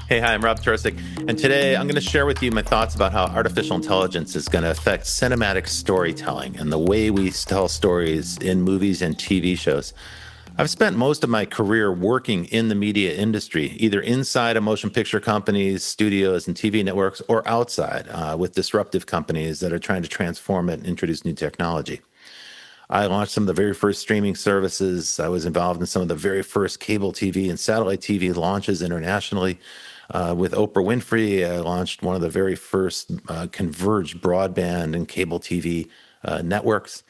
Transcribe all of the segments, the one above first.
Hey, hi, I'm Rob Tercek, and today I'm going to share with you my thoughts about how artificial intelligence is going to affect cinematic storytelling and the way we tell stories in movies and TV shows. I've spent most of my career working in the media industry, either inside of motion picture companies, studios, and TV networks, or outside with disruptive companies that are trying to transform it and introduce new technology. I launched some of the very first streaming services. I was involved in some of the very first cable TV and satellite TV launches internationally. With Oprah Winfrey, I launched one of the very first converged broadband and cable TV networks.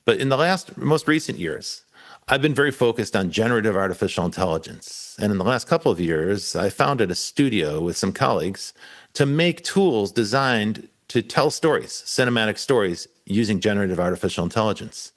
But in the most recent years, I've been very focused on generative artificial intelligence. And in the last couple of years, I founded a studio with some colleagues to make tools designed to tell stories, cinematic stories, using generative artificial intelligence.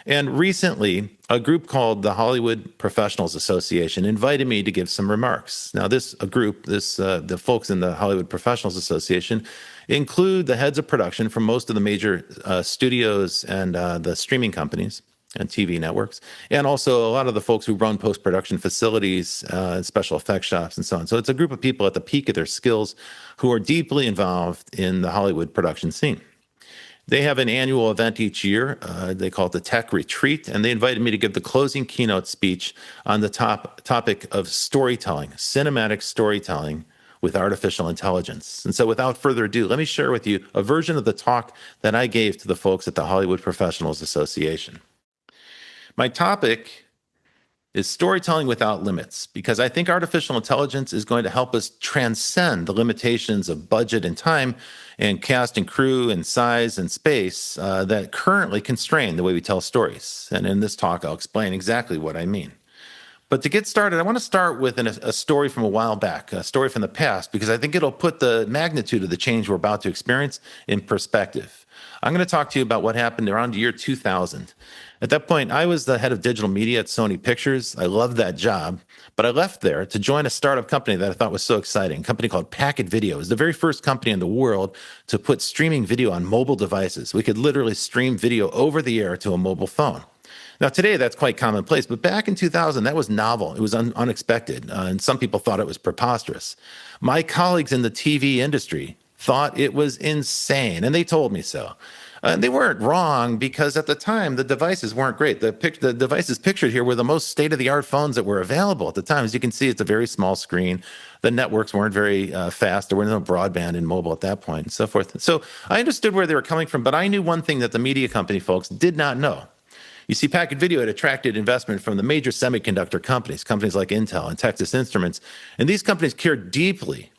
And recently, a group called the Hollywood Professionals Association invited me to give some remarks. Now, the folks in the Hollywood Professionals Association include the heads of production from most of the major studios and the streaming companies and TV networks, and also a lot of the folks who run post-production facilities, special effects shops, and so on. So it's a group of people at the peak of their skills who are deeply involved in the Hollywood production scene. They have an annual event each year. They call it the Tech Retreat, and they invited me to give the closing keynote speech on the topic of storytelling, cinematic storytelling with artificial intelligence. And so without further ado, let me share with you a version of the talk that I gave to the folks at the Hollywood Professionals Association. My topic is storytelling without limits, because I think artificial intelligence is going to help us transcend the limitations of budget and time and cast and crew and size and space that currently constrain the way we tell stories. And in this talk, I'll explain exactly what I mean. But to get started, I want to start with a story from a while back, a story from the past, because I think it'll put the magnitude of the change we're about to experience in perspective. I'm going to talk to you about what happened around the year 2000. At that point, I was the head of digital media at Sony Pictures. I loved that job, but I left there to join a startup company that I thought was so exciting, a company called Packet Video. It was the very first company in the world to put streaming video on mobile devices. We could literally stream video over the air to a mobile phone. Now, today, that's quite commonplace, but back in 2000, that was novel. It was unexpected, and some people thought it was preposterous. My colleagues in the TV industry thought it was insane, and they told me so. And they weren't wrong, because at the time, the devices weren't great. The devices pictured here were the most state-of-the-art phones that were available at the time. As you can see, it's a very small screen. The networks weren't very fast. There was no broadband in mobile at that point, and so forth. So I understood where they were coming from, but I knew one thing that the media company folks did not know. You see, Packet Video had attracted investment from the major semiconductor companies like Intel and Texas Instruments, and these companies cared deeply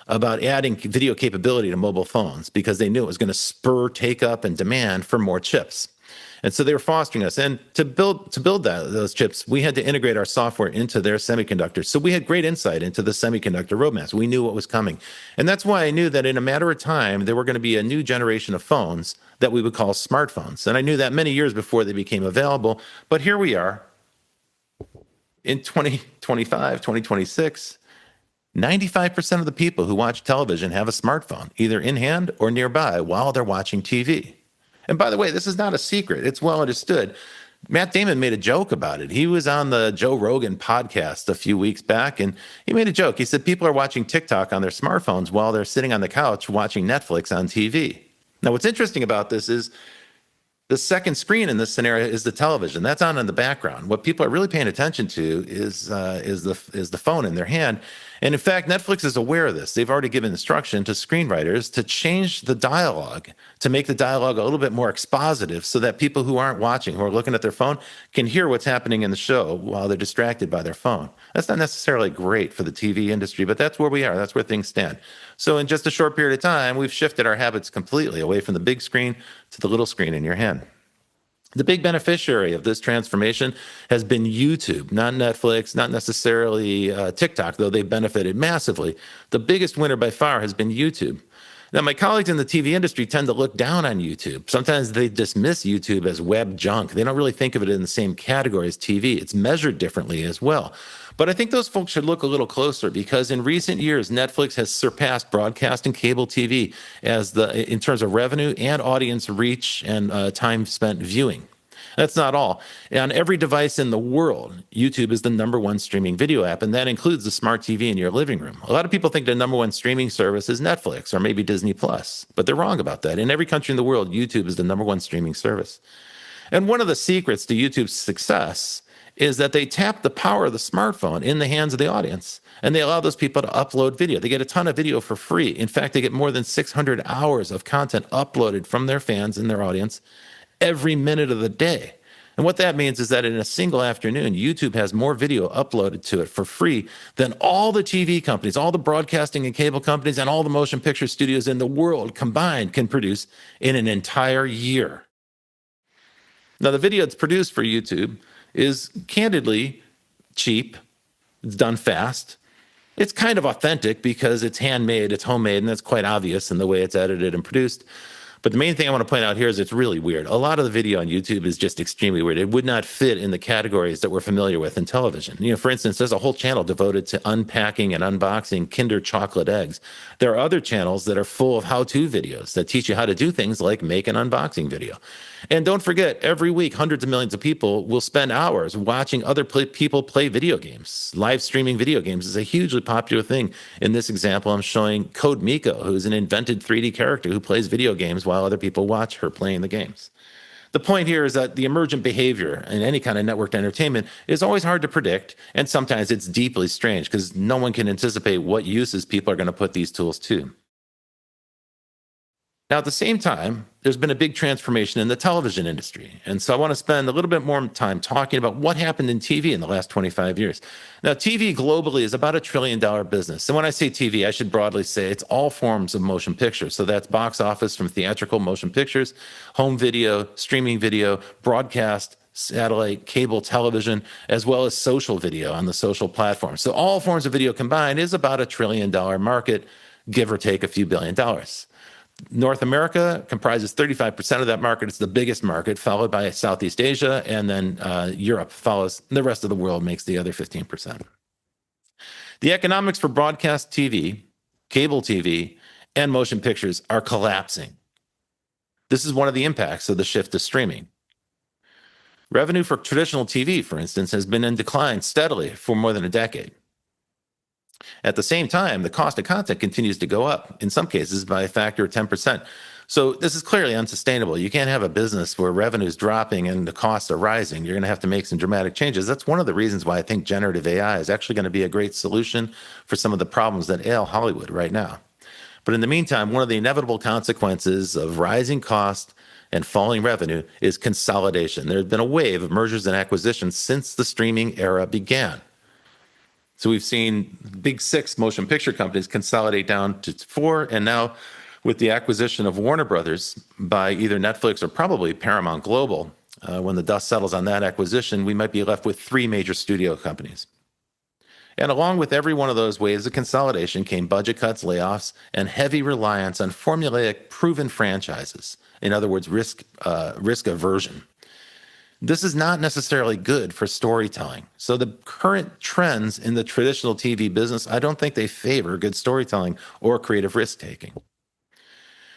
about adding video capability to mobile phones because they knew it was going to spur take-up and demand for more chips. And so they were fostering us. And to build those chips, we had to integrate our software into their semiconductors. So we had great insight into the semiconductor roadmaps. We knew what was coming. And that's why I knew that in a matter of time, there were going to be a new generation of phones that we would call smartphones. And I knew that many years before they became available. But here we are in 2025, 2026. 95% of the people who watch television have a smartphone, either in hand or nearby while they're watching TV. And by the way, this is not a secret. It's well understood. Matt Damon made a joke about it. He was on the Joe Rogan podcast a few weeks back, and he made a joke. He said people are watching TikTok on their smartphones while they're sitting on the couch watching Netflix on TV. Now, what's interesting about this is the second screen in this scenario is the television. That's on in the background. What people are really paying attention to is the phone in their hand. And in fact, Netflix is aware of this. They've already given instruction to screenwriters to change the dialogue, to make the dialogue a little bit more expositive so that people who aren't watching, who are looking at their phone, can hear what's happening in the show while they're distracted by their phone. That's not necessarily great for the TV industry, but that's where we are. That's where things stand. So in just a short period of time, we've shifted our habits completely away from the big screen to the little screen in your hand. The big beneficiary of this transformation has been YouTube, not Netflix, not necessarily TikTok, though they've benefited massively. The biggest winner by far has been YouTube. Now, my colleagues in the TV industry tend to look down on YouTube. Sometimes they dismiss YouTube as web junk. They don't really think of it in the same category as TV. It's measured differently as well. But I think those folks should look a little closer, because in recent years, Netflix has surpassed broadcast and cable TV in terms of revenue and audience reach and time spent viewing. That's not all. On every device in the world, YouTube is the number one streaming video app, and that includes the smart TV in your living room. A lot of people think the number one streaming service is Netflix or maybe Disney Plus, but they're wrong about that. In every country in the world, YouTube is the number one streaming service. And one of the secrets to YouTube's success is that they tap the power of the smartphone in the hands of the audience, and they allow those people to upload video. They get a ton of video for free. In fact, they get more than 600 hours of content uploaded from their fans and their audience every minute of the day. And what that means is that in a single afternoon, YouTube has more video uploaded to it for free than all the TV companies, all the broadcasting and cable companies, and all the motion picture studios in the world combined can produce in an entire year. Now, the video that's produced for YouTube is candidly cheap. It's done fast. It's kind of authentic because it's handmade, it's homemade, and that's quite obvious in the way it's edited and produced. But the main thing I want to point out here is it's really weird. A lot of the video on YouTube is just extremely weird. It would not fit in the categories that we're familiar with in television. For instance, there's a whole channel devoted to unpacking and unboxing Kinder chocolate eggs. There are other channels that are full of how-to videos that teach you how to do things like make an unboxing video. And don't forget, every week, hundreds of millions of people will spend hours watching other people play video games. Live streaming video games is a hugely popular thing. In this example, I'm showing Code Miko, who's an invented 3D character who plays video games while other people watch her playing the games. The point here is that the emergent behavior in any kind of networked entertainment is always hard to predict, and sometimes it's deeply strange because no one can anticipate what uses people are going to put these tools to. Now, at the same time, there's been a big transformation in the television industry. And so I want to spend a little bit more time talking about what happened in TV in the last 25 years. Now, TV globally is about $1 trillion business. And when I say TV, I should broadly say it's all forms of motion pictures. So that's box office from theatrical motion pictures, home video, streaming video, broadcast, satellite, cable television, as well as social video on the social platforms. So all forms of video combined is about $1 trillion market, give or take a few billion dollars. North America comprises 35% of that market. It's the biggest market, followed by Southeast Asia, and then Europe follows. The rest of the world makes the other 15%. The economics for broadcast TV, cable TV, and motion pictures are collapsing. This is one of the impacts of the shift to streaming. Revenue for traditional TV, for instance, has been in decline steadily for more than a decade. At the same time, the cost of content continues to go up, in some cases by a factor of 10%. So this is clearly unsustainable. You can't have a business where revenue is dropping and the costs are rising. You're going to have to make some dramatic changes. That's one of the reasons why I think generative AI is actually going to be a great solution for some of the problems that ail Hollywood right now. But in the meantime, one of the inevitable consequences of rising cost and falling revenue is consolidation. There's been a wave of mergers and acquisitions since the streaming era began. So we've seen big 6 motion picture companies consolidate down to 4, and now with the acquisition of Warner Brothers by either Netflix or probably Paramount Global, when the dust settles on that acquisition, we might be left with 3 major studio companies. And along with every one of those waves of consolidation came budget cuts, layoffs, and heavy reliance on formulaic, proven franchises. In other words, risk aversion. This is not necessarily good for storytelling. So the current trends in the traditional TV business, I don't think they favor good storytelling or creative risk-taking.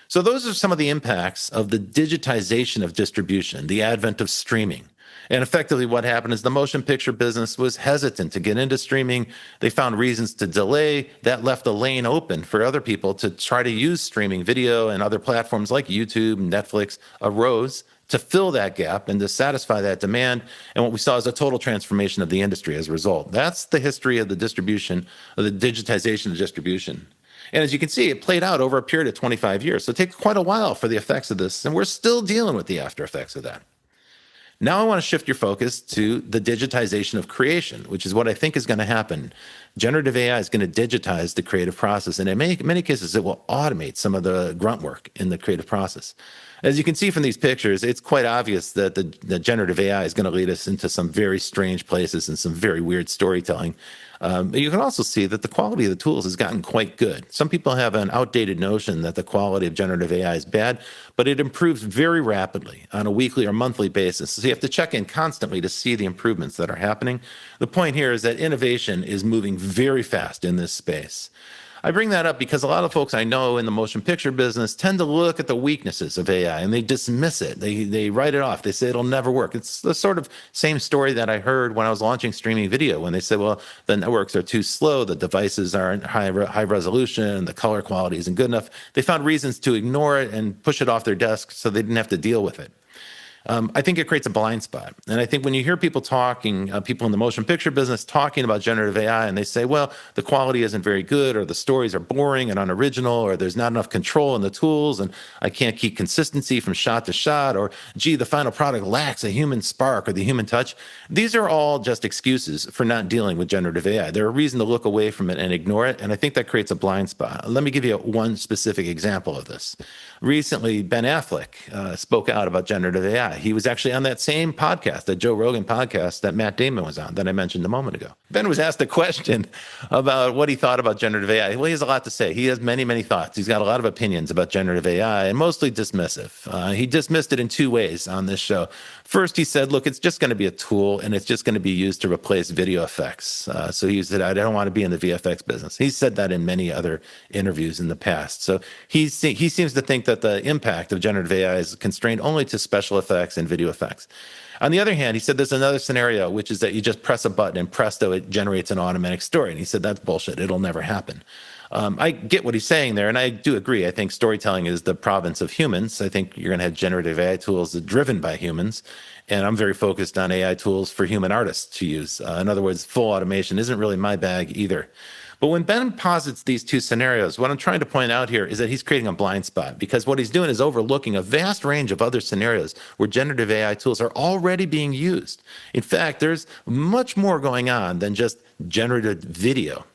So those are some of the impacts of the digitization of distribution, the advent of streaming. And effectively what happened is the motion picture business was hesitant to get into streaming. They found reasons to delay. That left a lane open for other people to try to use streaming video, and other platforms like YouTube, Netflix arose to fill that gap and to satisfy that demand. And what we saw is a total transformation of the industry as a result. That's the history of the distribution, of the digitization of distribution. And as you can see, it played out over a period of 25 years. So it takes quite a while for the effects of this, and we're still dealing with the after effects of that. Now I want to shift your focus to the digitization of creation, which is what I think is going to happen. Generative AI is going to digitize the creative process, and in many cases, it will automate some of the grunt work in the creative process. As you can see from these pictures, it's quite obvious that the generative AI is going to lead us into some very strange places and some very weird storytelling. But you can also see that the quality of the tools has gotten quite good. Some people have an outdated notion that the quality of generative AI is bad, but it improves very rapidly on a weekly or monthly basis. So you have to check in constantly to see the improvements that are happening. The point here is that innovation is moving very fast in this space. I bring that up because a lot of folks I know in the motion picture business tend to look at the weaknesses of AI and they dismiss it. They write it off. They say it'll never work. It's the sort of same story that I heard when I was launching streaming video, when they said, well, the networks are too slow, the devices aren't high resolution, the color quality isn't good enough. They found reasons to ignore it and push it off their desk so they didn't have to deal with it. I think it creates a blind spot. And I think when you hear people talking, people in the motion picture business talking about generative AI, and they say, well, the quality isn't very good, or the stories are boring and unoriginal, or there's not enough control in the tools, and I can't keep consistency from shot to shot, or gee, the final product lacks a human spark or the human touch. These are all just excuses for not dealing with generative AI. They're a reason to look away from it and ignore it. And I think that creates a blind spot. Let me give you one specific example of this. Recently, Ben Affleck spoke out about generative AI. He was actually on that same podcast, that Joe Rogan podcast that Matt Damon was on, that I mentioned a moment ago. Ben was asked a question about what he thought about generative AI. Well, he has a lot to say. He has many, many thoughts. He's got a lot of opinions about generative AI, and mostly dismissive. He dismissed it in two ways on this show. First, he said, look, it's just going to be a tool, and it's just going to be used to replace video effects. So he said, I don't want to be in the VFX business. He said that in many other interviews in the past. So he seems to think that the impact of generative AI is constrained only to special effects and video effects. On the other hand, he said there's another scenario, which is that you just press a button and presto, it generates an automatic story. And he said that's bullshit. It'll never happen. I get what he's saying there, and I do agree. I think storytelling is the province of humans. I think you're going to have generative AI tools that are driven by humans, and I'm very focused on AI tools for human artists to use. In other words, full automation isn't really my bag either. But when Ben posits these two scenarios, what I'm trying to point out here is that he's creating a blind spot, because what he's doing is overlooking a vast range of other scenarios where generative AI tools are already being used. In fact, there's much more going on than just generative video.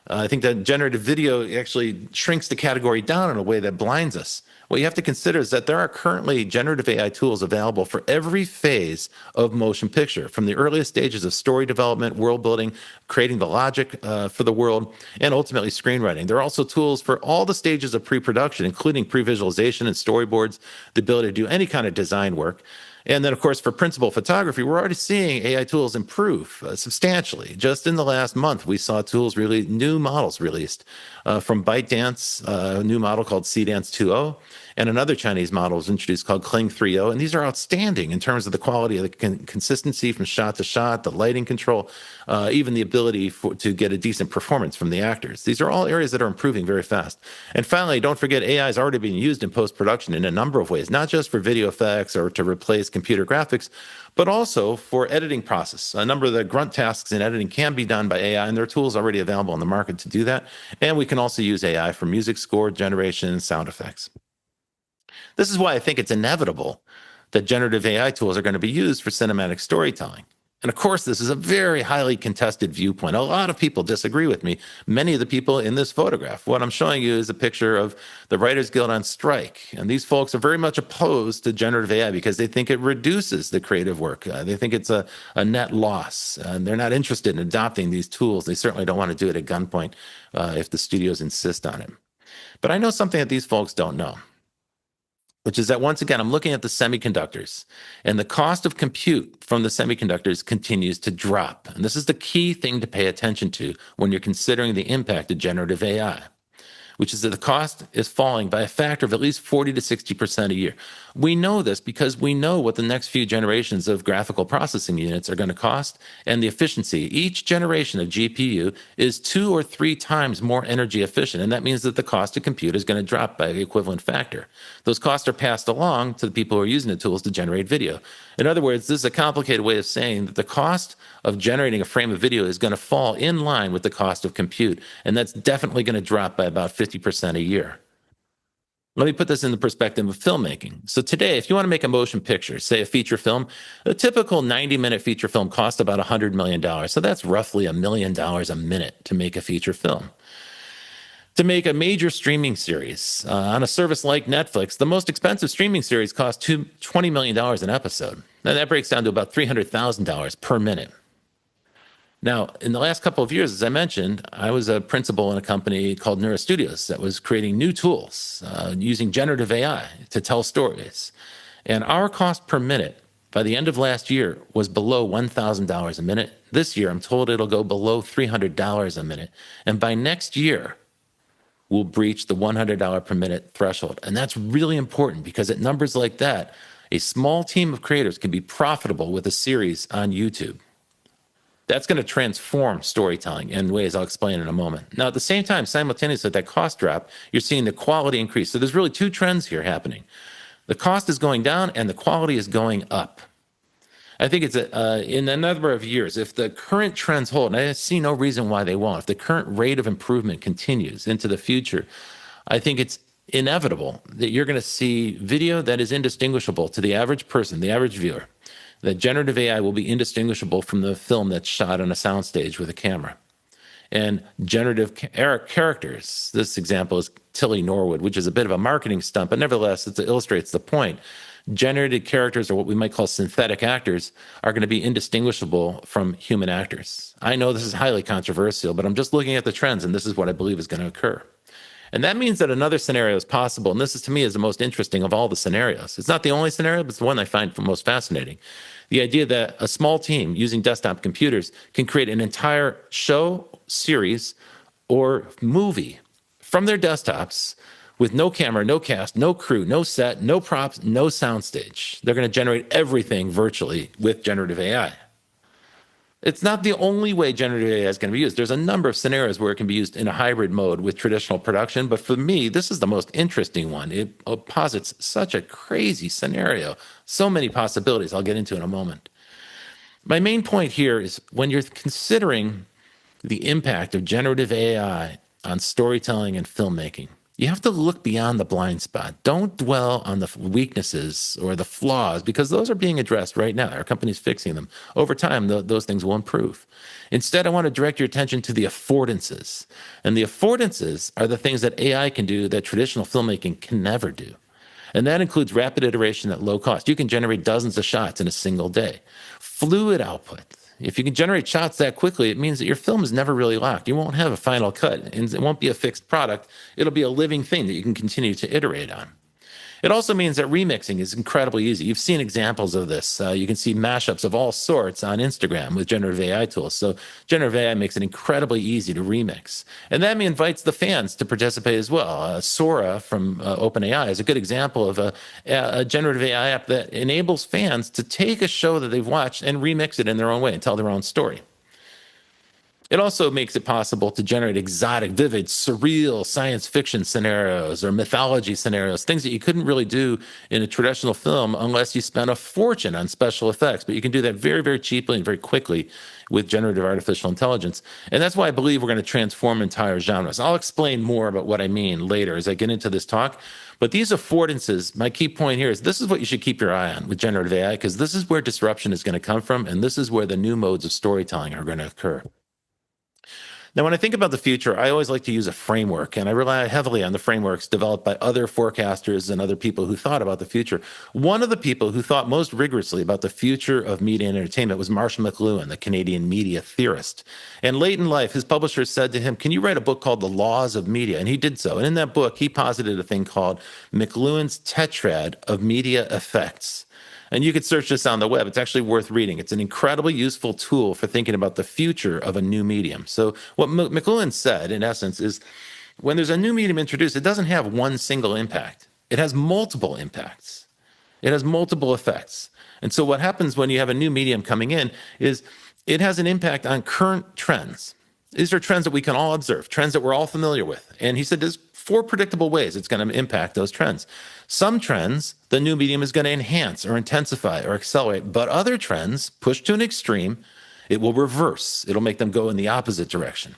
I think that generative video actually shrinks the category down in a way that blinds us. What you have to consider is that there are currently generative AI tools available for every phase of motion picture, from the earliest stages of story development, world building, creating the logic for the world, and ultimately screenwriting. There are also tools for all the stages of pre-production, including pre-visualization and storyboards, the ability to do any kind of design work. And then, of course, for principal photography, we're already seeing AI tools improve substantially. Just in the last month, we saw new models released from ByteDance, a new model called CDance 2.0, and another Chinese model was introduced called Kling 3.0. And these are outstanding in terms of the quality of the consistency from shot to shot, the lighting control, even the ability to get a decent performance from the actors. These are all areas that are improving very fast. And finally, don't forget, AI is already being used in post-production in a number of ways, not just for video effects or to replace computer graphics, but also for editing process. A number of the grunt tasks in editing can be done by AI, and there are tools already available on the market to do that. And we can also use AI for music score generation and sound effects. This is why I think it's inevitable that generative AI tools are going to be used for cinematic storytelling. And of course, this is a very highly contested viewpoint. A lot of people disagree with me. Many of the people in this photograph, what I'm showing you is a picture of the Writers Guild on strike. And these folks are very much opposed to generative AI because they think it reduces the creative work. They think it's a net loss. And they're not interested in adopting these tools. They certainly don't want to do it at gunpoint if the studios insist on it. But I know something that these folks don't know, which is that, once again, I'm looking at the semiconductors, and the cost of compute from the semiconductors continues to drop. And this is the key thing to pay attention to when you're considering the impact of generative AI, which is that the cost is falling by a factor of at least 40 to 60% a year. We know this because we know what the next few generations of graphical processing units are going to cost, and the efficiency. Each generation of GPU is 2 or 3 times more energy efficient, and that means that the cost of compute is going to drop by the equivalent factor. Those costs are passed along to the people who are using the tools to generate video. In other words, this is a complicated way of saying that the cost of generating a frame of video is going to fall in line with the cost of compute, and that's definitely going to drop by about 50% a year. Let me put this in the perspective of filmmaking. So today, if you want to make a motion picture, say a feature film, a typical 90-minute feature film costs about $100 million. So that's roughly $1 million a minute to make a feature film. To make a major streaming series on a service like Netflix, the most expensive streaming series costs $20 million an episode. Now that breaks down to about $300,000 per minute. Now, in the last couple of years, as I mentioned, I was a principal in a company called Neuro Studios that was creating new tools using generative AI to tell stories. And our cost per minute by the end of last year was below $1,000 a minute. This year, I'm told it'll go below $300 a minute. And by next year, will breach the $100 per minute threshold. And that's really important because at numbers like that, a small team of creators can be profitable with a series on YouTube. That's going to transform storytelling in ways I'll explain in a moment. Now, at the same time, simultaneously with that cost drop, you're seeing the quality increase. So there's really two trends here happening. The cost is going down and the quality is going up. I think it's in a number of years, if the current trends hold, and I see no reason why they won't, if the current rate of improvement continues into the future, I think it's inevitable that you're going to see video that is indistinguishable to the average person, the average viewer. That generative AI will be indistinguishable from the film that's shot on a soundstage with a camera. And generative characters, this example is Tilly Norwood, which is a bit of a marketing stunt, but nevertheless, it illustrates the point. Generated characters, or what we might call synthetic actors, are going to be indistinguishable from human actors. I know this is highly controversial, but I'm just looking at the trends, and this is what I believe is going to occur. And that means that another scenario is possible, and this is, to me, is the most interesting of all the scenarios. It's not the only scenario, but it's the one I find most fascinating. The idea that a small team using desktop computers can create an entire show, series, or movie from their desktops with no camera, no cast, no crew, no set, no props, no soundstage. They're going to generate everything virtually with generative AI. It's not the only way generative AI is going to be used. There's a number of scenarios where it can be used in a hybrid mode with traditional production, but for me, this is the most interesting one. It posits such a crazy scenario, so many possibilities I'll get into in a moment. My main point here is when you're considering the impact of generative AI on storytelling and filmmaking, you have to look beyond the blind spot. Don't dwell on the weaknesses or the flaws, because those are being addressed right now. Our company's fixing them. Over time, those things will improve. Instead, I want to direct your attention to the affordances. And the affordances are the things that AI can do that traditional filmmaking can never do. And that includes rapid iteration at low cost. You can generate dozens of shots in a single day. Fluid output. If you can generate shots that quickly, it means that your film is never really locked. You won't have a final cut, and it won't be a fixed product. It'll be a living thing that you can continue to iterate on. It also means that remixing is incredibly easy. You've seen examples of this. You can see mashups of all sorts on Instagram with generative AI tools. So generative AI makes it incredibly easy to remix. And that invites the fans to participate as well. Sora from OpenAI is a good example of a generative AI app that enables fans to take a show that they've watched and remix it in their own way and tell their own story. It also makes it possible to generate exotic, vivid, surreal science fiction scenarios or mythology scenarios, things that you couldn't really do in a traditional film unless you spent a fortune on special effects. But you can do that very, very cheaply and very quickly with generative artificial intelligence. And that's why I believe we're going to transform entire genres. I'll explain more about what I mean later as I get into this talk. But these affordances, my key point here is this is what you should keep your eye on with generative AI, because this is where disruption is going to come from, and this is where the new modes of storytelling are going to occur. Now, when I think about the future, I always like to use a framework, and I rely heavily on the frameworks developed by other forecasters and other people who thought about the future. One of the people who thought most rigorously about the future of media and entertainment was Marshall McLuhan, the Canadian media theorist. And late in life, his publisher said to him, "Can you write a book called The Laws of Media?" And he did so. And in that book, he posited a thing called McLuhan's tetrad of media effects. And you could search this on the web. It's actually worth reading. It's an incredibly useful tool for thinking about the future of a new medium. So what McLuhan said, in essence, is when there's a new medium introduced, it doesn't have one single impact. It has multiple impacts. It has multiple effects. And so what happens when you have a new medium coming in is it has an impact on current trends. These are trends that we can all observe, trends that we're all familiar with. And he said there's 4 predictable ways it's going to impact those trends. Some trends, the new medium is going to enhance or intensify or accelerate, but other trends, pushed to an extreme, it will reverse. It'll make them go in the opposite direction.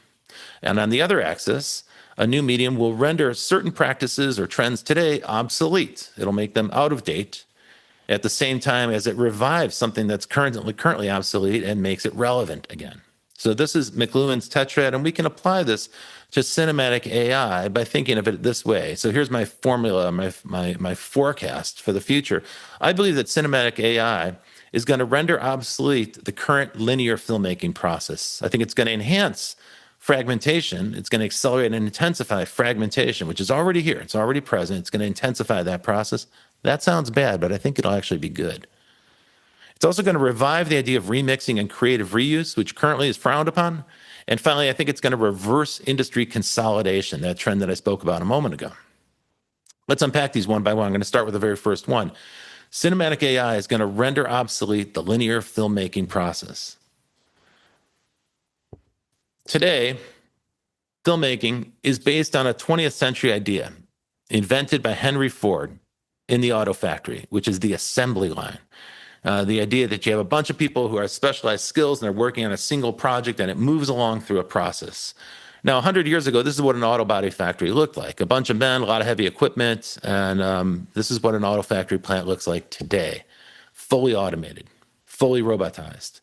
And on the other axis, a new medium will render certain practices or trends today obsolete. It'll make them out of date at the same time as it revives something that's currently obsolete and makes it relevant again. So this is McLuhan's tetrad, and we can apply this to cinematic AI by thinking of it this way. So here's my formula, my forecast for the future. I believe that cinematic AI is going to render obsolete the current linear filmmaking process. I think it's going to enhance fragmentation. It's going to accelerate and intensify fragmentation, which is already here. It's already present. It's going to intensify that process. That sounds bad, but I think it'll actually be good. It's also going to revive the idea of remixing and creative reuse, which currently is frowned upon. And finally, I think it's going to reverse industry consolidation, that trend that I spoke about a moment ago. Let's unpack these one by one. I'm going to start with the very first one. Cinematic AI is going to render obsolete the linear filmmaking process. Today, filmmaking is based on a 20th century idea invented by Henry Ford in the auto factory, which is the assembly line. The idea that you have a bunch of people who have specialized skills and they're working on a single project and it moves along through a process. Now, 100 years ago, this is what an auto body factory looked like. A bunch of men, a lot of heavy equipment, and this is what an auto factory plant looks like today. Fully automated, fully robotized.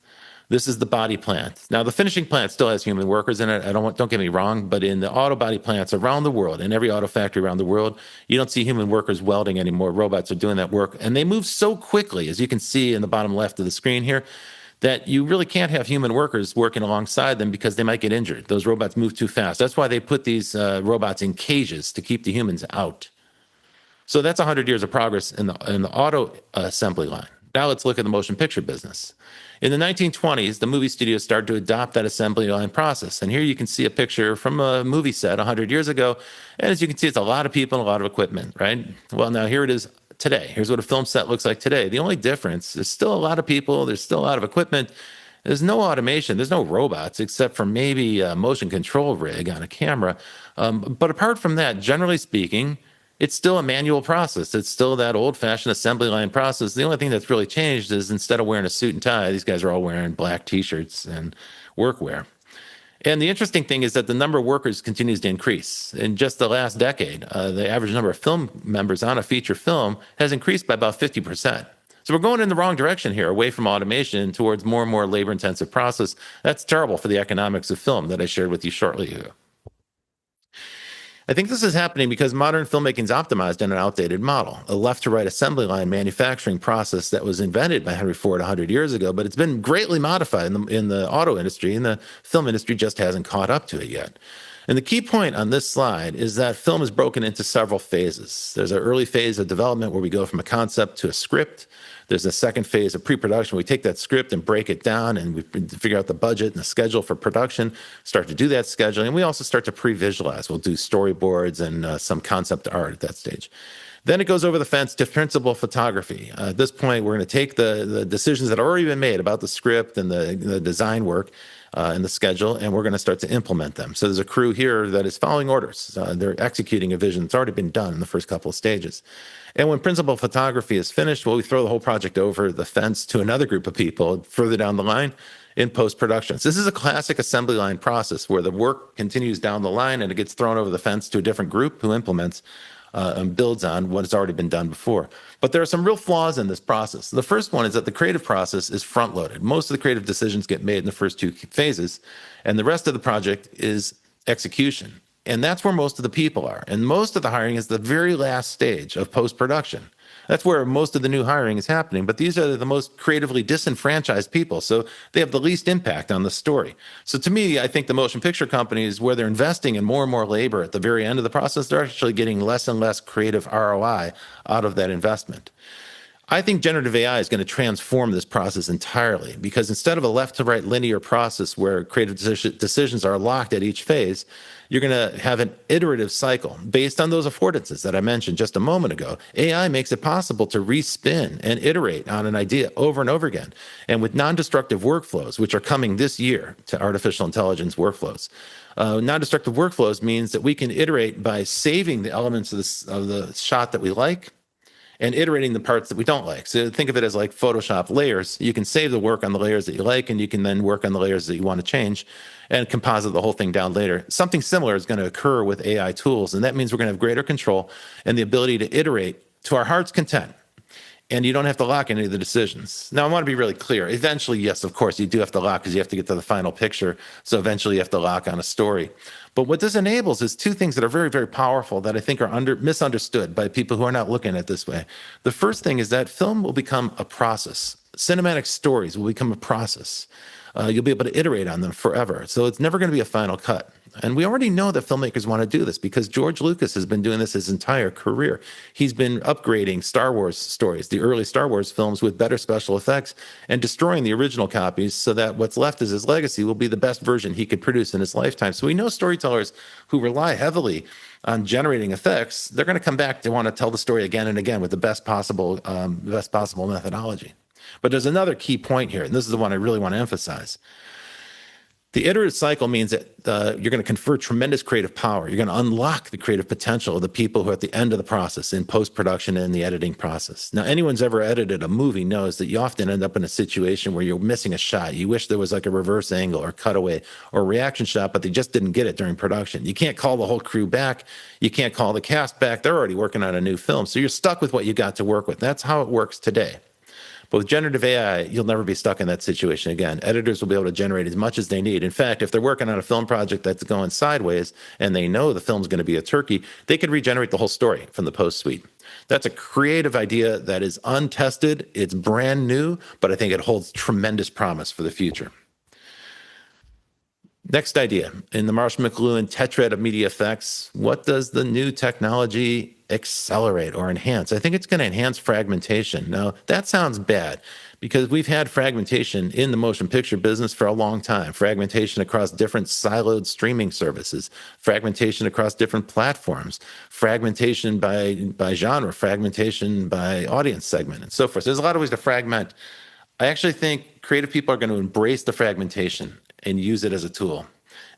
This is the body plant. Now, the finishing plant still has human workers in it. Don't get me wrong, but in the auto body plants around the world, in every auto factory around the world, you don't see human workers welding anymore. Robots are doing that work, and they move so quickly, as you can see in the bottom left of the screen here, that you really can't have human workers working alongside them because they might get injured. Those robots move too fast. That's why they put these robots in cages to keep the humans out. So that's 100 years of progress in the auto assembly line. Now let's look at the motion picture business. In the 1920s, the movie studios started to adopt that assembly line process. And here you can see a picture from a movie set 100 years ago. And as you can see, it's a lot of people and a lot of equipment, right? Well, now here it is today. Here's what a film set looks like today. The only difference is still a lot of people. There's still a lot of equipment. There's no automation. There's no robots except for maybe a motion control rig on a camera. But apart from that, generally speaking, it's still a manual process. It's still that old-fashioned assembly line process. The only thing that's really changed is instead of wearing a suit and tie, these guys are all wearing black T-shirts and workwear. And the interesting thing is that the number of workers continues to increase. In just the last decade, the average number of film members on a feature film has increased by about 50%. So we're going in the wrong direction here, away from automation towards more and more labor-intensive process. That's terrible for the economics of film that I shared with you shortly ago. I think this is happening because modern filmmaking is optimized in an outdated model, a left-to-right assembly line manufacturing process that was invented by Henry Ford 100 years ago, but it's been greatly modified in the auto industry, and the film industry just hasn't caught up to it yet. And the key point on this slide is that film is broken into several phases. There's an early phase of development where we go from a concept to a script. There's a second phase of pre-production. We take that script and break it down, and we figure out the budget and the schedule for production, start to do that scheduling. And we also start to pre-visualize. We'll do storyboards and some concept art at that stage. Then it goes over the fence to principal photography. At this point, we're going to take the decisions that have already been made about the script and the design work and the schedule, and we're going to start to implement them. So there's a crew here that is following orders. They're executing a vision that's already been done in the first couple of stages. And when principal photography is finished, well, we throw the whole project over the fence to another group of people further down the line in post-production. So this is a classic assembly line process where the work continues down the line and it gets thrown over the fence to a different group who implements and builds on what has already been done before. But there are some real flaws in this process. The first one is that the creative process is front-loaded. Most of the creative decisions get made in the first two phases, and the rest of the project is execution. And that's where most of the people are. And most of the hiring is the very last stage of post-production. That's where most of the new hiring is happening. But these are the most creatively disenfranchised people, so they have the least impact on the story. So to me, I think the motion picture companies, where they're investing in more and more labor at the very end of the process, they're actually getting less and less creative ROI out of that investment. I think generative AI is going to transform this process entirely, because instead of a left to right linear process where creative decisions are locked at each phase, you're going to have an iterative cycle based on those affordances that I mentioned just a moment ago. AI makes it possible to respin and iterate on an idea over and over again. And with non-destructive workflows, which are coming this year to artificial intelligence workflows, non-destructive workflows means that we can iterate by saving the elements of the shot that we like and iterating the parts that we don't like. So think of it as like Photoshop layers. You can save the work on the layers that you like, and you can then work on the layers that you want to change and composite the whole thing down later. Something similar is going to occur with AI tools, and that means we're going to have greater control and the ability to iterate to our heart's content. And you don't have to lock any of the decisions. Now, I want to be really clear. Eventually, yes, of course, you do have to lock because you have to get to the final picture. So eventually you have to lock on a story. But what this enables is two things that are very, very powerful that I think are misunderstood by people who are not looking at it this way. The first thing is that film will become a process. Cinematic stories will become a process. You'll be able to iterate on them forever. So it's never going to be a final cut. And we already know that filmmakers want to do this because George Lucas has been doing this his entire career. He's been upgrading Star Wars stories, the early Star Wars films, with better special effects and destroying the original copies so that what's left as his legacy will be the best version he could produce in his lifetime. So we know storytellers who rely heavily on generating effects, they're going to come back to want to tell the story again and again with the best possible methodology. But there's another key point here, and this is the one I really want to emphasize. The iterative cycle means that you're going to confer tremendous creative power. You're going to unlock the creative potential of the people who are at the end of the process in post-production and the editing process. Now, anyone's ever edited a movie knows that you often end up in a situation where you're missing a shot. You wish there was like a reverse angle or cutaway or a reaction shot, but they just didn't get it during production. You can't call the whole crew back. You can't call the cast back. They're already working on a new film. So you're stuck with what you got to work with. That's how it works today. But with generative AI, you'll never be stuck in that situation again. Editors will be able to generate as much as they need. In fact, if they're working on a film project that's going sideways and they know the film's going to be a turkey, they could regenerate the whole story from the post suite. That's a creative idea that is untested. It's brand new, but I think it holds tremendous promise for the future. Next idea, in the Marshall McLuhan tetrad of media effects, what does the new technology accelerate or enhance? I think it's going to enhance fragmentation. Now, that sounds bad because we've had fragmentation in the motion picture business for a long time. Fragmentation across different siloed streaming services, fragmentation across different platforms, fragmentation by genre, fragmentation by audience segment, and so forth. So there's a lot of ways to fragment. I actually think creative people are going to embrace the fragmentation and use it as a tool.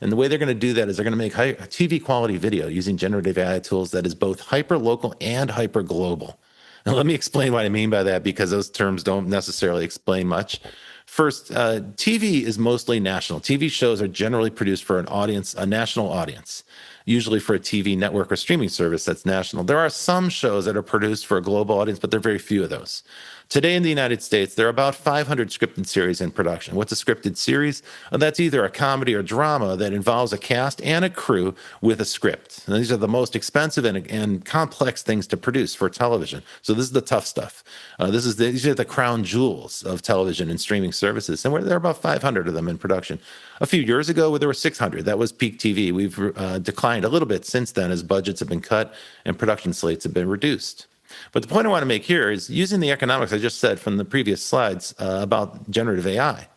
And the way they're going to do that is they're going to make TV quality video using generative AI tools that is both hyper-local and hyper-global. Now, let me explain what I mean by that because those terms don't necessarily explain much. First, TV is mostly national. TV shows are generally produced for an audience, a national audience, usually for a TV network or streaming service that's national. There are some shows that are produced for a global audience, but there are very few of those. Today in the United States, there are about 500 scripted series in production. What's a scripted series? That's either a comedy or drama that involves a cast and a crew with a script. And these are the most expensive and complex things to produce for television. So this is the tough stuff. These are the crown jewels of television and streaming services. And there are about 500 of them in production. A few years ago, there were 600. That was peak TV. We've declined a little bit since then as budgets have been cut and production slates have been reduced. But the point I want to make here is using the economics I just said from the previous slides about generative AI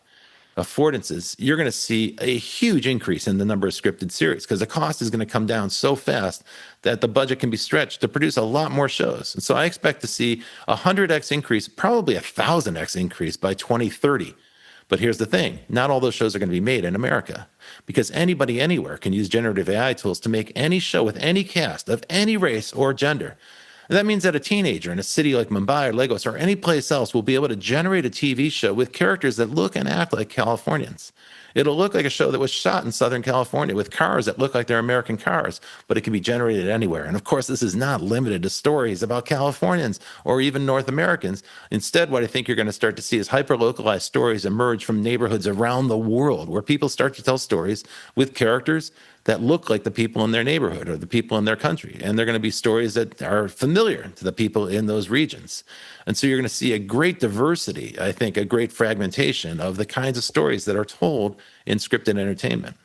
affordances, you're going to see a huge increase in the number of scripted series because the cost is going to come down so fast that the budget can be stretched to produce a lot more shows. And so I expect to see a 100x increase, probably a 1,000x increase by 2030. But here's the thing, not all those shows are going to be made in America because anybody anywhere can use generative AI tools to make any show with any cast of any race or gender. And that means that a teenager in a city like Mumbai or Lagos or any place else will be able to generate a TV show with characters that look and act like Californians. It'll look like a show that was shot in Southern California with cars that look like they're American cars, but it can be generated anywhere. And of course, this is not limited to stories about Californians or even North Americans. Instead, what I think you're going to start to see is hyper-localized stories emerge from neighborhoods around the world where people start to tell stories with characters that look like the people in their neighborhood or the people in their country. And they're going to be stories that are familiar to the people in those regions. And so you're going to see a great diversity, I think, a great fragmentation of the kinds of stories that are told in scripted entertainment.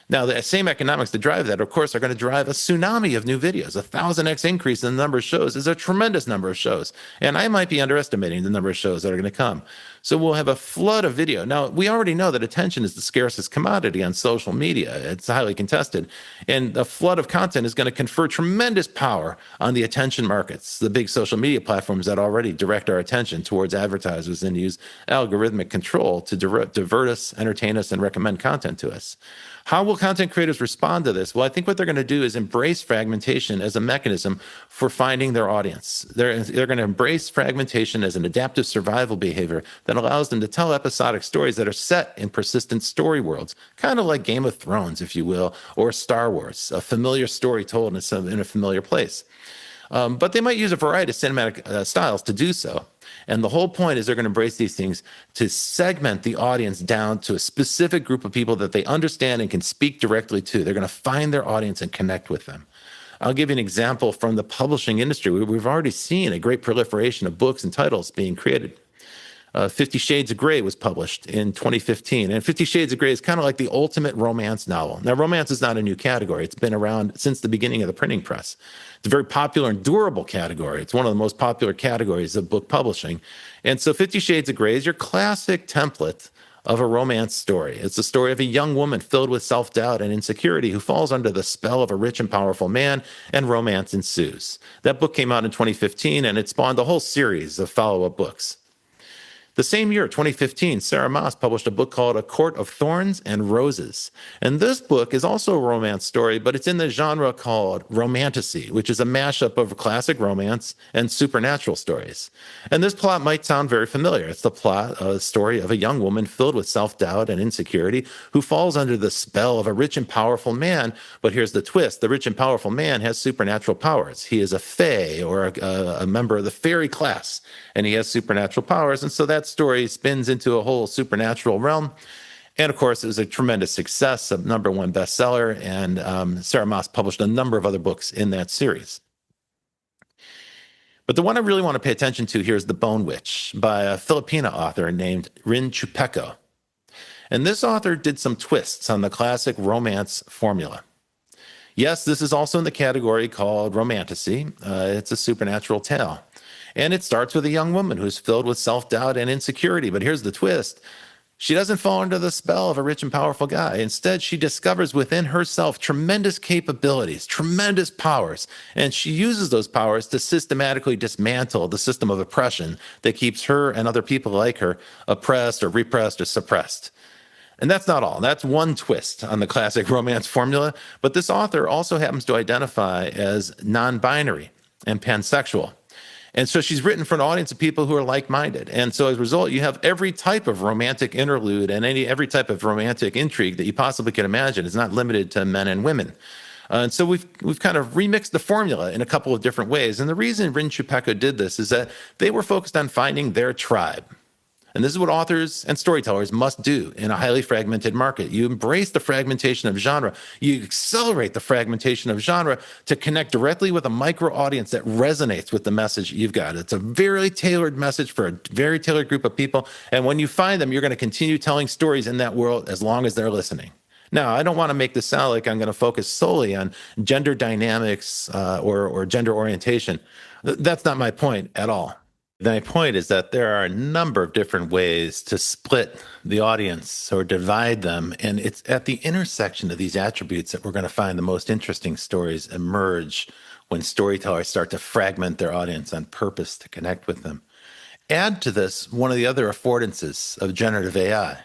Now, the same economics that drive that, of course, are going to drive a tsunami of new videos. A 1,000x increase in the number of shows is a tremendous number of shows. And I might be underestimating the number of shows that are going to come. So we'll have a flood of video. Now, we already know that attention is the scarcest commodity on social media. It's highly contested. And the flood of content is going to confer tremendous power on the attention markets, the big social media platforms that already direct our attention towards advertisers and use algorithmic control to divert us, entertain us, and recommend content to us. How will content creators respond to this? Well, I think what they're going to do is embrace fragmentation as a mechanism for finding their audience. They're going to embrace fragmentation as an adaptive survival behavior that allows them to tell episodic stories that are set in persistent story worlds, kind of like Game of Thrones, if you will, or Star Wars, a familiar story told in a familiar place. But they might use a variety of cinematic styles to do so. And the whole point is they're going to embrace these things to segment the audience down to a specific group of people that they understand and can speak directly to. They're going to find their audience and connect with them. I'll give you an example from the publishing industry. We've already seen a great proliferation of books and titles being created. Fifty Shades of Grey was published in 2015. And 50 Shades of Grey is kind of like the ultimate romance novel. Now, romance is not a new category. It's been around since the beginning of the printing press. It's a very popular and durable category. It's one of the most popular categories of book publishing. And so 50 Shades of Grey is your classic template of a romance story. It's the story of a young woman filled with self-doubt and insecurity who falls under the spell of a rich and powerful man, and romance ensues. That book came out in 2015, and it spawned a whole series of follow-up books. The same year, 2015, Sarah Maas published a book called A Court of Thorns and Roses. And this book is also a romance story, but it's in the genre called romantasy, which is a mashup of classic romance and supernatural stories. And this plot might sound very familiar. It's the plot, a story of a young woman filled with self-doubt and insecurity who falls under the spell of a rich and powerful man. But here's the twist. The rich and powerful man has supernatural powers. He is a fae, or a member of the fairy class, and he has supernatural powers. And so that story spins into a whole supernatural realm. And of course, it was a tremendous success, a #1 bestseller. And Sarah Maas published a number of other books in that series. But the one I really want to pay attention to here is The Bone Witch by a Filipina author named Rin Chupeco. And this author did some twists on the classic romance formula. Yes, this is also in the category called romantasy. It's a supernatural tale. And it starts with a young woman who's filled with self-doubt and insecurity. But here's the twist. She doesn't fall under the spell of a rich and powerful guy. Instead, she discovers within herself tremendous capabilities, tremendous powers. And she uses those powers to systematically dismantle the system of oppression that keeps her and other people like her oppressed or repressed or suppressed. And that's not all. That's one twist on the classic romance formula. But this author also happens to identify as non-binary and pansexual. And so she's written for an audience of people who are like-minded. And so as a result, you have every type of romantic interlude and every type of romantic intrigue that you possibly can imagine. It's not limited to men and women. And so we've kind of remixed the formula in a couple of different ways. And the reason Rin Chupeco did this is that they were focused on finding their tribe. And this is what authors and storytellers must do in a highly fragmented market. You embrace the fragmentation of genre. You accelerate the fragmentation of genre to connect directly with a micro audience that resonates with the message you've got. It's a very tailored message for a very tailored group of people. And when you find them, you're going to continue telling stories in that world as long as they're listening. Now, I don't want to make this sound like I'm going to focus solely on gender dynamics or gender orientation. That's not my point at all. My point is that there are a number of different ways to split the audience or divide them. And it's at the intersection of these attributes that we're going to find the most interesting stories emerge when storytellers start to fragment their audience on purpose to connect with them. Add to this one of the other affordances of generative AI,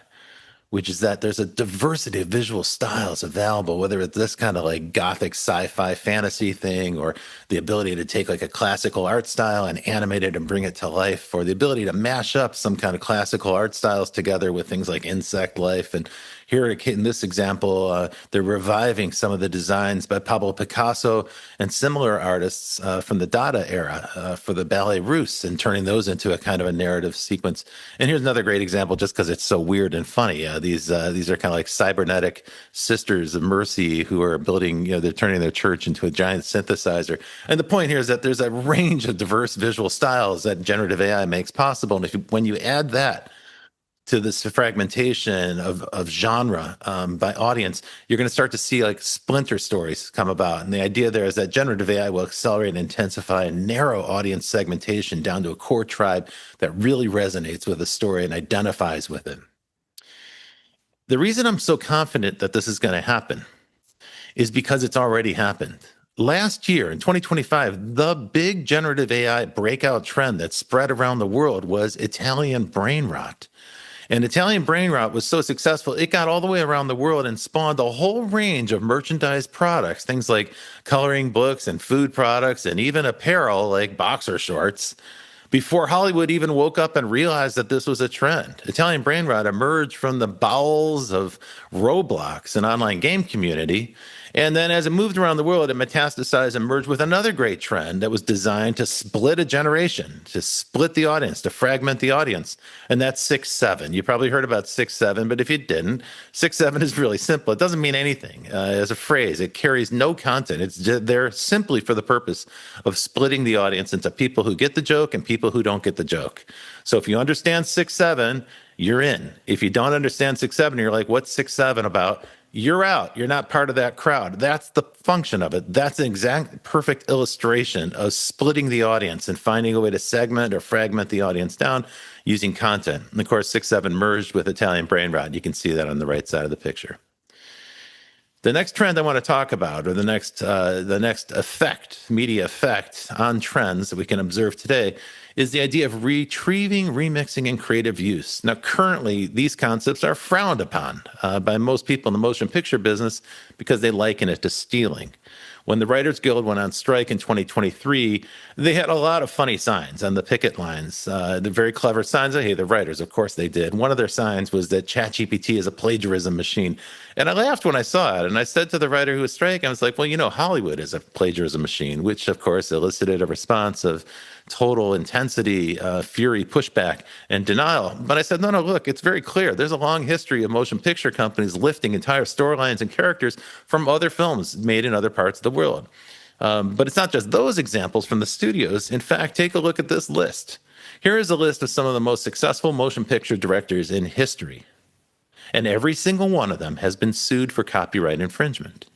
which is that there's a diversity of visual styles available, whether it's this kind of like gothic sci-fi fantasy thing, or the ability to take like a classical art style and animate it and bring it to life, or the ability to mash up some kind of classical art styles together with things like insect life. And here in this example, they're reviving some of the designs by Pablo Picasso and similar artists from the Dada era for the Ballet Russe, and turning those into a kind of a narrative sequence. And here's another great example, just because it's so weird and funny. These are kind of like cybernetic sisters of mercy who are building, they're turning their church into a giant synthesizer. And the point here is that there's a range of diverse visual styles that generative AI makes possible. And when you add that to this fragmentation of genre by audience, you're going to start to see like splinter stories come about. And the idea there is that generative AI will accelerate and intensify and narrow audience segmentation down to a core tribe that really resonates with the story and identifies with it. The reason I'm so confident that this is going to happen is because it's already happened. Last year, in 2025, the big generative AI breakout trend that spread around the world was Italian brain rot. And Italian brain rot was so successful, it got all the way around the world and spawned a whole range of merchandise products, things like coloring books and food products and even apparel like boxer shorts, before Hollywood even woke up and realized that this was a trend. Italian brain rot emerged from the bowels of Roblox, an online game community. And then as it moved around the world, it metastasized and merged with another great trend that was designed to split a generation, to split the audience, to fragment the audience. And that's 6-7. You probably heard about 6-7, but if you didn't, 6-7 is really simple. It doesn't mean anything as a phrase. It carries no content. It's there simply for the purpose of splitting the audience into people who get the joke and people people who don't get the joke. So if you understand 6-7, you're in. If you don't understand 6-7, you're like, what's 6-7 about? You're out. You're not part of that crowd. That's the function of it. That's an exact perfect illustration of splitting the audience and finding a way to segment or fragment the audience down using content. And of course, 6-7 merged with Italian brain rot. You can see that on the right side of the picture. The next trend I want to talk about, or the next effect, media effect on trends that we can observe today, is the idea of retrieving, remixing, and creative use. Now, currently, these concepts are frowned upon by most people in the motion picture business because they liken it to stealing. When the Writers Guild went on strike in 2023, they had a lot of funny signs on the picket lines. They're very clever signs. Hey, they're writers. Of course they did. One of their signs was that ChatGPT is a plagiarism machine. And I laughed when I saw it. And I said to the writer who was striking, I was like, well, you know, Hollywood is a plagiarism machine, which, of course, elicited a response of total intensity, fury, pushback, and denial. But I said, no, look, it's very clear. There's a long history of motion picture companies lifting entire storylines and characters from other films made in other parts of the world. But it's not just those examples from the studios. In fact, take a look at this list. Here is a list of some of the most successful motion picture directors in history. And every single one of them has been sued for copyright infringement.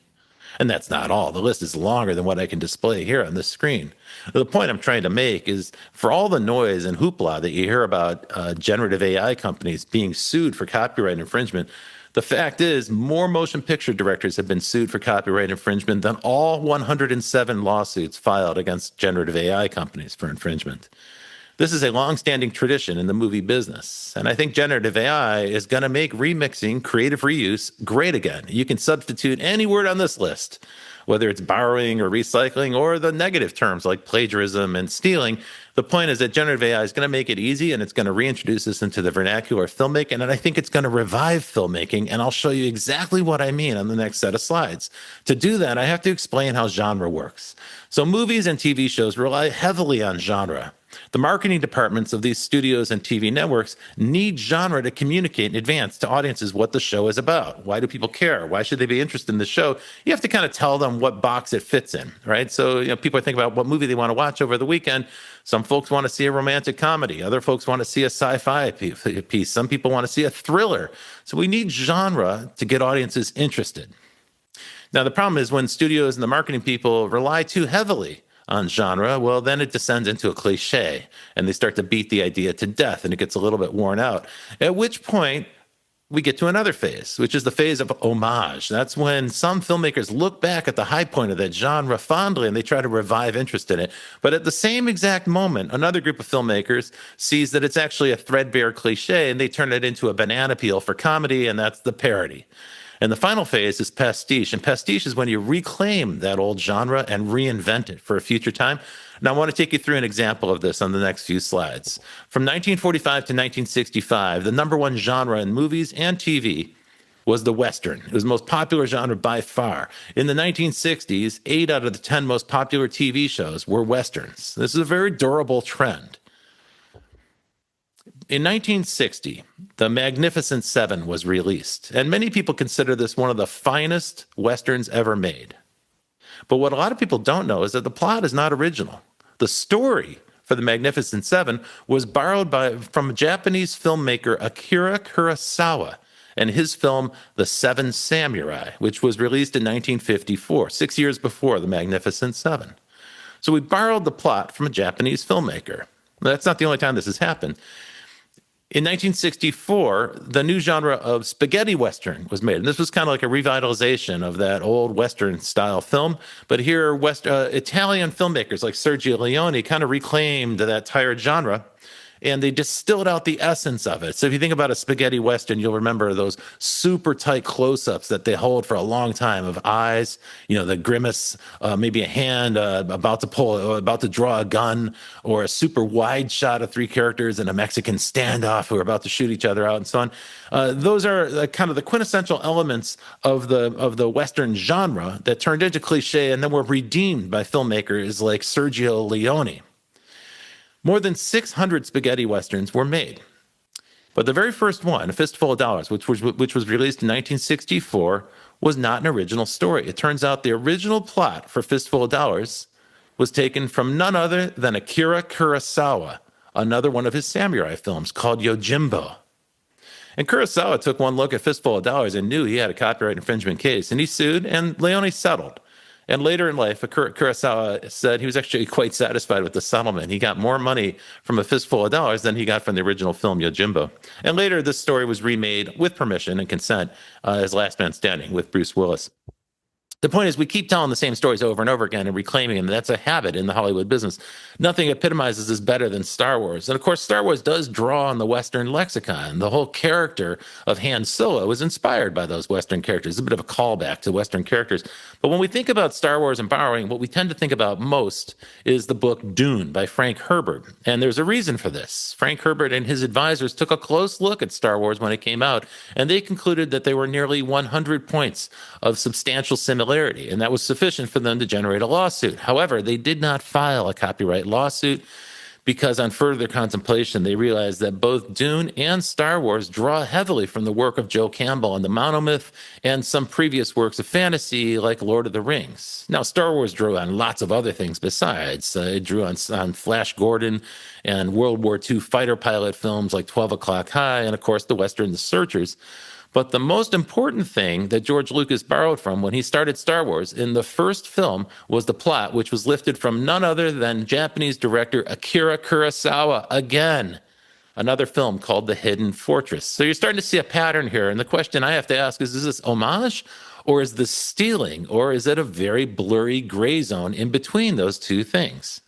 And that's not all. The list is longer than what I can display here on this screen. The point I'm trying to make is for all the noise and hoopla that you hear about generative AI companies being sued for copyright infringement, the fact is more motion picture directors have been sued for copyright infringement than all 107 lawsuits filed against generative AI companies for infringement. This is a long-standing tradition in the movie business, and I think generative AI is going to make remixing, creative reuse, great again. You can substitute any word on this list, whether it's borrowing or recycling or the negative terms like plagiarism and stealing. The point is that generative AI is going to make it easy, and it's going to reintroduce us into the vernacular of filmmaking, and I think it's going to revive filmmaking, and I'll show you exactly what I mean on the next set of slides. To do that, I have to explain how genre works. So movies and TV shows rely heavily on genre. The marketing departments of these studios and TV networks need genre to communicate in advance to audiences what the show is about. Why do people care? Why should they be interested in the show? You have to kind of tell them what box it fits in, right? So, people think about what movie they want to watch over the weekend. Some folks want to see a romantic comedy. Other folks want to see a sci-fi piece. Some people want to see a thriller. So we need genre to get audiences interested. Now, the problem is when studios and the marketing people rely too heavily on genre, well, then it descends into a cliche, and they start to beat the idea to death, and it gets a little bit worn out. At which point, we get to another phase, which is the phase of homage. That's when some filmmakers look back at the high point of that genre fondly, and they try to revive interest in it. But at the same exact moment, another group of filmmakers sees that it's actually a threadbare cliche, and they turn it into a banana peel for comedy, and that's the parody. And the final phase is pastiche. And pastiche is when you reclaim that old genre and reinvent it for a future time. Now, I want to take you through an example of this on the next few slides. From 1945 to 1965, the number one genre in movies and TV was the Western. It was the most popular genre by far. In the 1960s, 8 out of the 10 most popular TV shows were Westerns. This is a very durable trend. In 1960, The Magnificent Seven was released, and many people consider this one of the finest Westerns ever made. But what a lot of people don't know is that the plot is not original. The story for The Magnificent Seven was borrowed from Japanese filmmaker Akira Kurosawa and his film The Seven Samurai, which was released in 1954, 6 years before The Magnificent Seven. So we borrowed the plot from a Japanese filmmaker. That's not the only time this has happened. In 1964, the new genre of spaghetti Western was made. And this was kind of like a revitalization of that old Western-style film. But here, Italian filmmakers like Sergio Leone kind of reclaimed that tired genre, and they distilled out the essence of it. So if you think about a spaghetti Western, you'll remember those super tight close-ups that they hold for a long time of eyes, the grimace, maybe a hand about to draw a gun, or a super wide shot of 3 characters in a Mexican standoff who are about to shoot each other out, and so on. Those are kind of the quintessential elements of the Western genre that turned into cliche and then were redeemed by filmmakers like Sergio Leone. More than 600 spaghetti Westerns were made. But the very first one, A Fistful of Dollars, which was released in 1964, was not an original story. It turns out the original plot for Fistful of Dollars was taken from none other than Akira Kurosawa, another one of his samurai films called Yojimbo. And Kurosawa took one look at Fistful of Dollars and knew he had a copyright infringement case, and he sued, and Leone settled. And later in life, Kurosawa said he was actually quite satisfied with the settlement. He got more money from A Fistful of Dollars than he got from the original film Yojimbo. And later, this story was remade with permission and consent as Last Man Standing with Bruce Willis. The point is, we keep telling the same stories over and over again and reclaiming them. That's a habit in the Hollywood business. Nothing epitomizes this better than Star Wars. And of course, Star Wars does draw on the Western lexicon. The whole character of Han Solo was inspired by those Western characters. It's a bit of a callback to Western characters. But when we think about Star Wars and borrowing, what we tend to think about most is the book Dune by Frank Herbert. And there's a reason for this. Frank Herbert and his advisors took a close look at Star Wars when it came out, and they concluded that there were nearly 100 points of substantial similarity, and that was sufficient for them to generate a lawsuit. However, they did not file a copyright lawsuit because on further contemplation, they realized that both Dune and Star Wars draw heavily from the work of Joe Campbell and the monomyth and some previous works of fantasy like Lord of the Rings. Now, Star Wars drew on lots of other things besides. It drew on Flash Gordon and World War II fighter pilot films like 12 O'Clock High and, of course, the Western The Searchers. But the most important thing that George Lucas borrowed from when he started Star Wars in the first film was the plot, which was lifted from none other than Japanese director Akira Kurosawa. Again, another film called The Hidden Fortress. So you're starting to see a pattern here. And the question I have to ask is this homage, or is this stealing, or is it a very blurry gray zone in between those two things?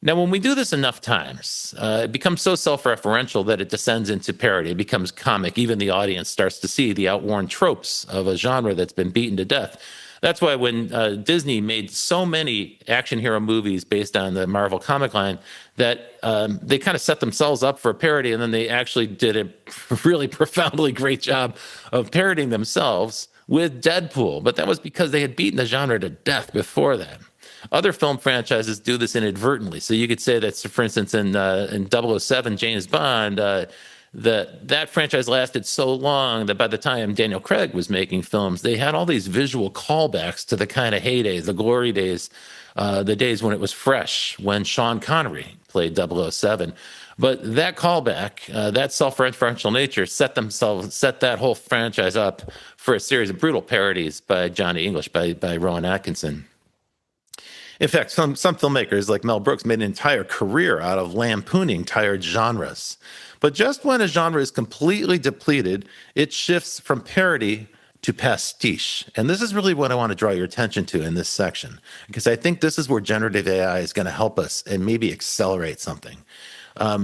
Now, when we do this enough times, it becomes so self-referential that it descends into parody. It becomes comic. Even the audience starts to see the outworn tropes of a genre that's been beaten to death. That's why when Disney made so many action hero movies based on the Marvel comic line, that they kind of set themselves up for a parody, and then they actually did a really profoundly great job of parodying themselves with Deadpool. But that was because they had beaten the genre to death before that. Other film franchises do this inadvertently. So you could say that, for instance, in 007, James Bond, that franchise lasted so long that by the time Daniel Craig was making films, they had all these visual callbacks to the kind of heydays, the glory days, the days when it was fresh, when Sean Connery played 007. But that callback, that self-referential nature, set that whole franchise up for a series of brutal parodies by Johnny English, by Rowan Atkinson. In fact, some filmmakers like Mel Brooks made an entire career out of lampooning tired genres. But just when a genre is completely depleted, it shifts from parody to pastiche. And this is really what I want to draw your attention to in this section, because I think this is where generative AI is going to help us and maybe accelerate something.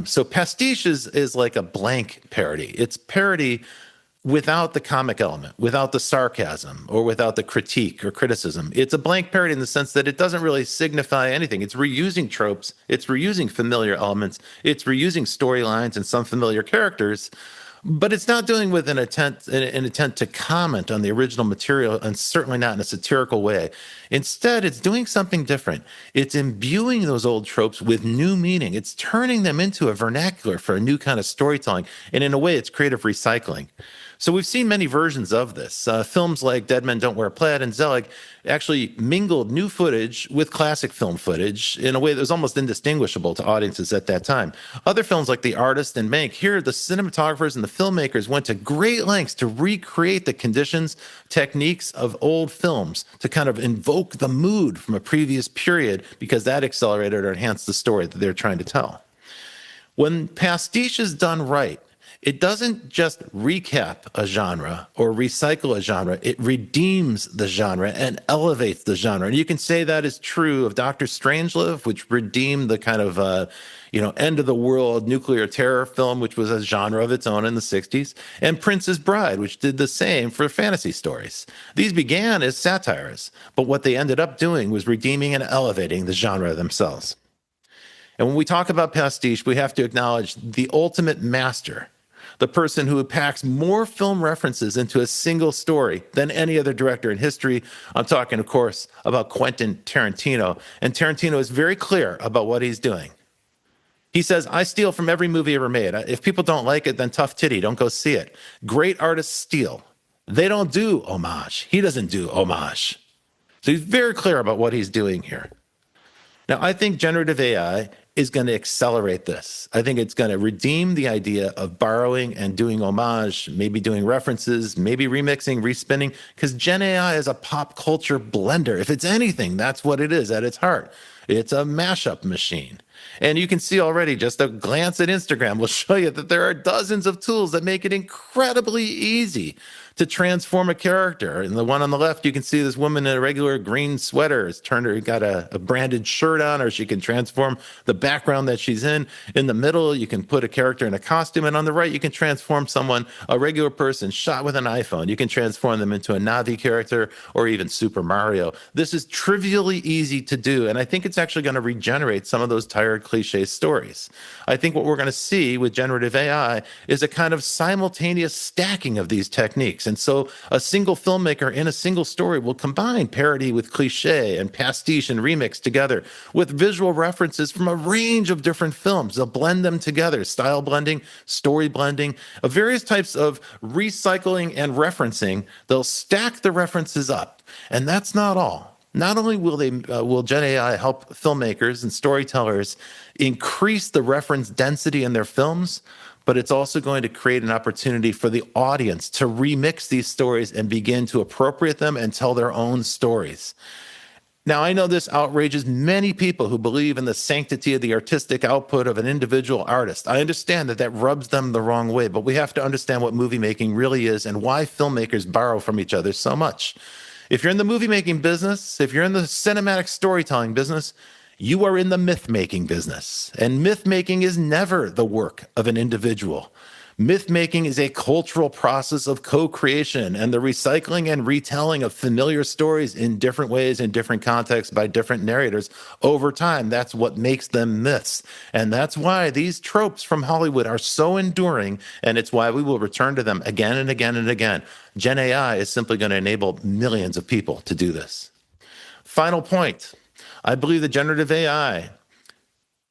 So pastiche is like a blank parody. It's parody without the comic element, without the sarcasm, or without the critique or criticism. It's a blank parody in the sense that it doesn't really signify anything. It's reusing tropes, it's reusing familiar elements, it's reusing storylines and some familiar characters, but it's not doing with an attempt to comment on the original material, and certainly not in a satirical way. Instead, it's doing something different. It's imbuing those old tropes with new meaning. It's turning them into a vernacular for a new kind of storytelling, and in a way, it's creative recycling. So we've seen many versions of this. Films like Dead Men Don't Wear Plaid and Zelig actually mingled new footage with classic film footage in a way that was almost indistinguishable to audiences at that time. Other films like The Artist and Mank, here the cinematographers and the filmmakers went to great lengths to recreate the conditions, techniques of old films to kind of invoke the mood from a previous period, because that accelerated or enhanced the story that they're trying to tell. When pastiche is done right, it doesn't just recap a genre or recycle a genre. It redeems the genre and elevates the genre. And you can say that is true of Dr. Strangelove, which redeemed the kind of, end of the world nuclear terror film, which was a genre of its own in the 60s, and Prince's Bride, which did the same for fantasy stories. These began as satires, but what they ended up doing was redeeming and elevating the genre themselves. And when we talk about pastiche, we have to acknowledge the ultimate master, the person who packs more film references into a single story than any other director in history. I'm talking, of course, about Quentin Tarantino. And Tarantino is very clear about what he's doing. He says, I steal from every movie ever made. If people don't like it, then tough titty, don't go see it. Great artists steal. They don't do homage. He doesn't do homage. So he's very clear about what he's doing here. Now, I think generative AI is going to accelerate this. I think it's going to redeem the idea of borrowing and doing homage, maybe doing references, maybe remixing, respinning, because Gen AI is a pop culture blender. If it's anything, that's what it is at its heart. It's a mashup machine. And you can see already, just a glance at Instagram will show you that there are dozens of tools that make it incredibly easy to transform a character. And the one on the left, you can see this woman in a regular green sweater has turned her, got a branded shirt on, or she can transform the background that she's in. In the middle, you can put a character in a costume. And on the right, you can transform someone, a regular person shot with an iPhone. You can transform them into a Navi character or even Super Mario. This is trivially easy to do. And I think it's actually going to regenerate some of those tired cliche stories. I think what we're going to see with generative AI is a kind of simultaneous stacking of these techniques. And so a single filmmaker in a single story will combine parody with cliche and pastiche and remix together with visual references from a range of different films. They'll blend them together, style blending, story blending, various types of recycling and referencing. They'll stack the references up. And that's not all. Not only will Gen AI help filmmakers and storytellers increase the reference density in their films, but it's also going to create an opportunity for the audience to remix these stories and begin to appropriate them and tell their own stories. Now, I know this outrages many people who believe in the sanctity of the artistic output of an individual artist. I understand that that rubs them the wrong way, but we have to understand what movie making really is and why filmmakers borrow from each other so much. If you're in the movie making business, if you're in the cinematic storytelling business, you are in the myth making business. And myth making is never the work of an individual. Myth making is a cultural process of co-creation and the recycling and retelling of familiar stories in different ways, in different contexts, by different narrators over time. That's what makes them myths. And that's why these tropes from Hollywood are so enduring, and it's why we will return to them again and again and again. Gen AI is simply going to enable millions of people to do this. Final point. I believe that generative AI,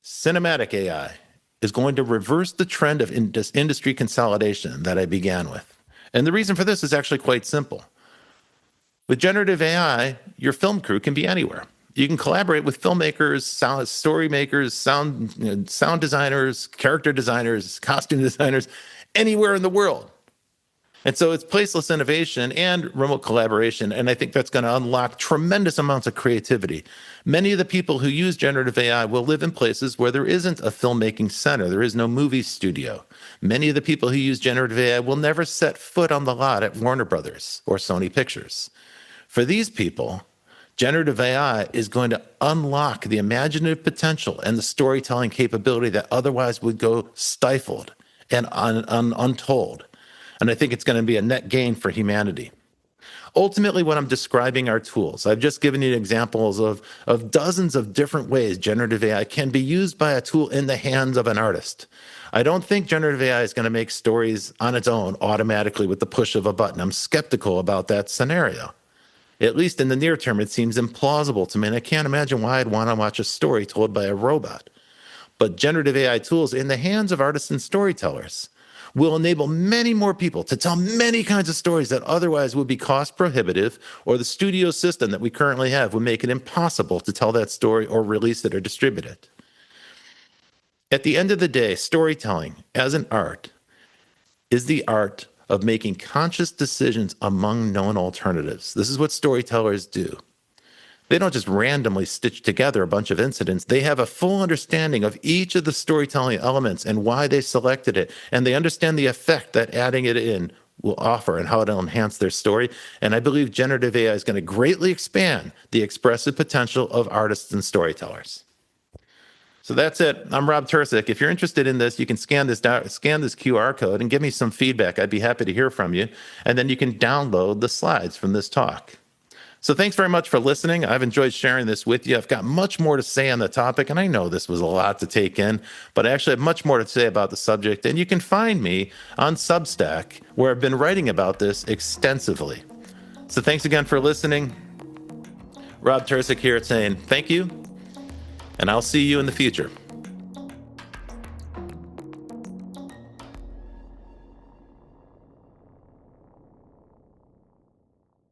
cinematic AI, is going to reverse the trend of industry consolidation that I began with. And the reason for this is actually quite simple. With generative AI, your film crew can be anywhere. You can collaborate with filmmakers, story makers, sound designers, character designers, costume designers, anywhere in the world. And so it's placeless innovation and remote collaboration. And I think that's going to unlock tremendous amounts of creativity. Many of the people who use generative AI will live in places where there isn't a filmmaking center. There is no movie studio. Many of the people who use generative AI will never set foot on the lot at Warner Brothers or Sony Pictures. For these people, generative AI is going to unlock the imaginative potential and the storytelling capability that otherwise would go stifled and untold. And I think it's going to be a net gain for humanity. Ultimately, what I'm describing are tools. I've just given you examples of dozens of different ways generative AI can be used by a tool in the hands of an artist. I don't think generative AI is going to make stories on its own automatically with the push of a button. I'm skeptical about that scenario. At least in the near term, it seems implausible to me, and I can't imagine why I'd want to watch a story told by a robot. But generative AI tools in the hands of artists and storytellers will enable many more people to tell many kinds of stories that otherwise would be cost prohibitive, or the studio system that we currently have would make it impossible to tell that story or release it or distribute it. At the end of the day, storytelling as an art is the art of making conscious decisions among known alternatives. This is what storytellers do. They don't just randomly stitch together a bunch of incidents. They have a full understanding of each of the storytelling elements and why they selected it. And they understand the effect that adding it in will offer and how it'll enhance their story. And I believe generative AI is going to greatly expand the expressive potential of artists and storytellers. So that's it. I'm Rob Tercek. If you're interested in this, you can scan this QR code and give me some feedback. I'd be happy to hear from you. And then you can download the slides from this talk. So thanks very much for listening. I've enjoyed sharing this with you. I've got much more to say on the topic, and I know this was a lot to take in, but I actually have much more to say about the subject. And you can find me on Substack, where I've been writing about this extensively. So thanks again for listening. Rob Tercek here saying thank you, and I'll see you in the future.